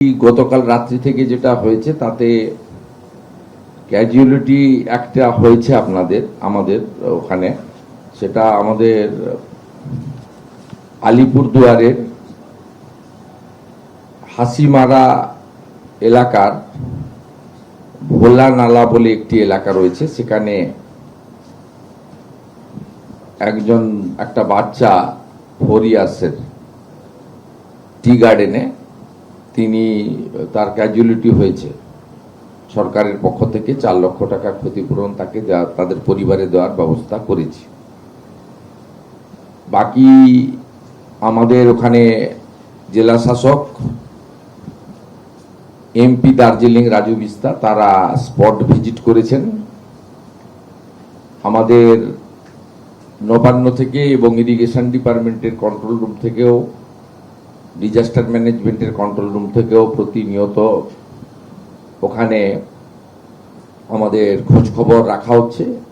গতকাল রাত্রি থেকে যেটা হয়েছে তাতে ক্যাজুয়ালিটি একটা হয়েছে আমাদের ওখানে, সেটা আমাদের আলিপুরদুয়ারের হাসিমারা এলাকার ভোলা নালা বলে একটি এলাকা রয়েছে। সেখানে একটা বাচ্চা 4 ইয়ার্সের টি গার্ডেনে তার ক্যাজুয়ালিটি হয়েছে। সরকারের পক্ষ থেকে 4 লক্ষ টাকা ক্ষতিপূরণ তাদের পরিবারে দেওয়ার ব্যবস্থা করেছি। বাকি আমাদের ওখানে জেলা শাসক এমপি দার্জিলিং রাজু বিস্তা তারা স্পট ভিজিট করেছেন। আমাদের নবান্ন থেকে এবং ইরিগেশন ডিপার্টমেন্টের কন্ট্রোল রুম থেকেও, ডিজাস্টার ম্যানেজমেন্টের কন্ট্রোল রুম থেকেও প্রতিনিয়ত ওখানে আমাদের খোঁজ খবর রাখা হচ্ছে।